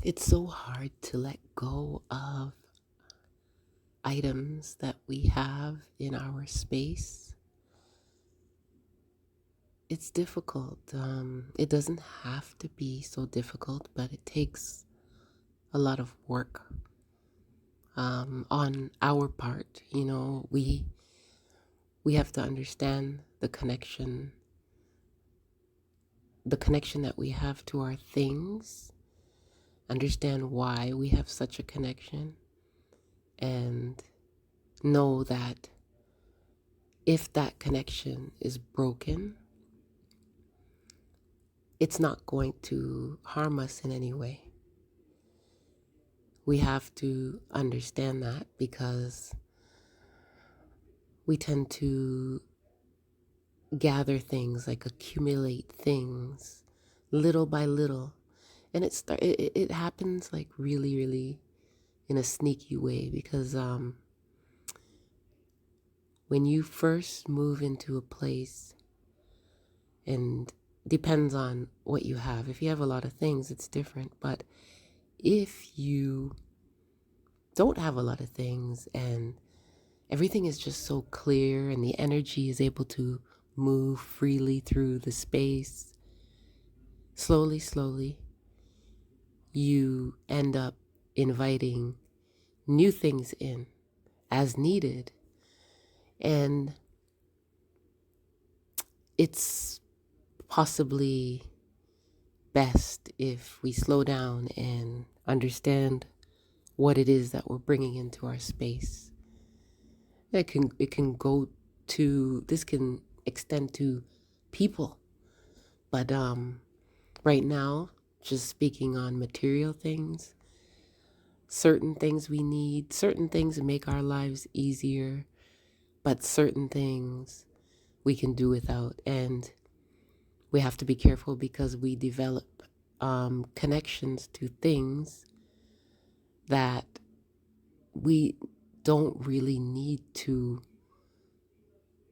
It's so hard to let go of items that we have in our space. It's difficult. It doesn't have to be so difficult, but it takes a lot of work on our part. We have to understand the connection that we have to our things, understand why we have such a connection, and know that if that connection is broken, it's not going to harm us in any way. We have to understand that because we tend to gather things, like accumulate things little by little. And it happens like really, really in a sneaky way because when you first move into a place, and depends on what you have. If you have a lot of things, it's different. But if you don't have a lot of things and everything is just so clear and the energy is able to move freely through the space, slowly, slowly, you end up inviting new things in as needed. And it's possibly best if we slow down and understand what it is that we're bringing into our space. This can extend to people, but right now, just speaking on material things, certain things we need, certain things make our lives easier, but certain things we can do without. And we have to be careful because we develop connections to things that we don't really need to.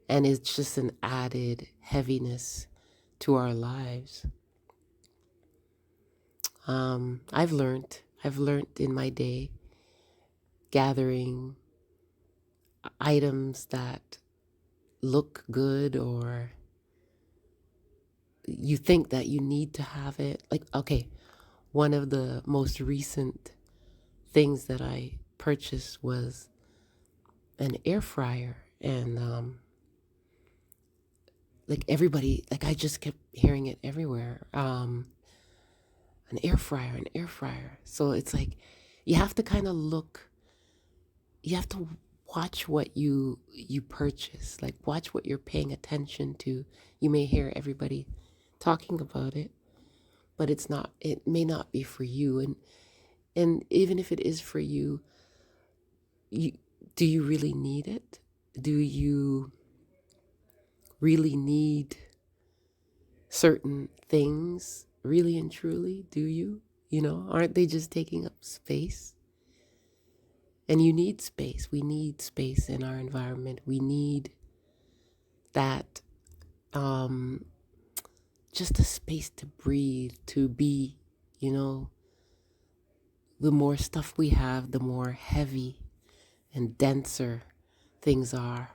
And it's just an added heaviness to our lives. I've learned in my day gathering items that look good, or you think that you need to have it. Like, okay, one of the most recent things that I purchased was an air fryer. And like everybody, like I just kept hearing it everywhere. An air fryer, an air fryer. So it's like you have to kind of look, you have to watch what you purchase, like watch what you're paying attention to. You may hear everybody talking about it, but it may not be for you. And even if it is for you, you do you really need it? Do you really need certain things, really and truly? Do you? Aren't they just taking up space? And you need space. We need space in our environment. We need that, um, just a space to breathe, to be, you know, the more stuff we have, the more heavy and denser things are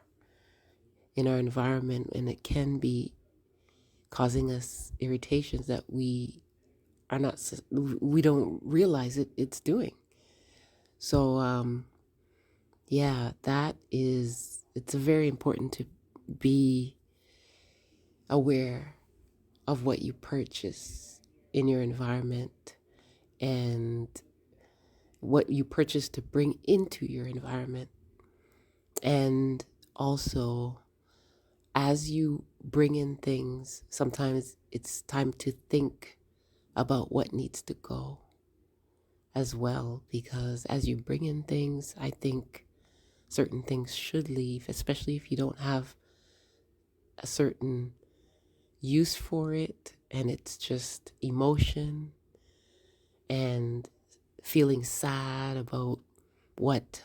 in our environment. And it can be causing us irritations that we don't realize it's doing. So, yeah, it's very important to be aware of what you purchase in your environment and what you purchase to bring into your environment. And also, as you bring in things, sometimes it's time to think about what needs to go as well, because as you bring in things, I think certain things should leave, especially if you don't have a certain use for it and it's just emotion and feeling sad about what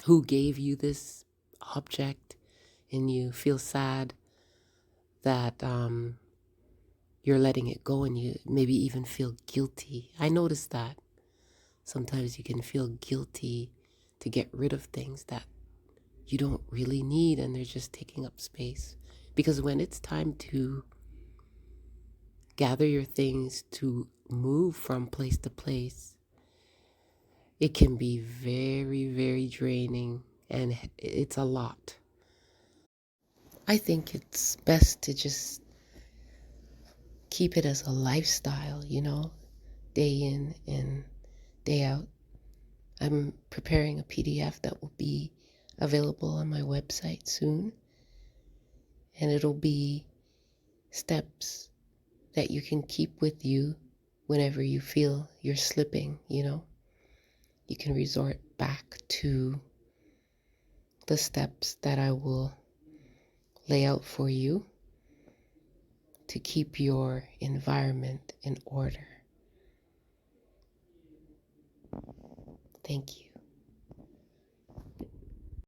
who gave you this object, and you feel sad that you're letting it go, and you maybe even feel guilty. I noticed that sometimes you can feel guilty to get rid of things that you don't really need and they're just taking up space. Because when it's time to gather your things to move from place to place, it can be very, very draining, and it's a lot. I think it's best to just keep it as a lifestyle, day in and day out. I'm preparing a PDF that will be available on my website soon, and it'll be steps that you can keep with you whenever you feel you're slipping. You can resort back to the steps that I will lay out for you to keep your environment in order. Thank you.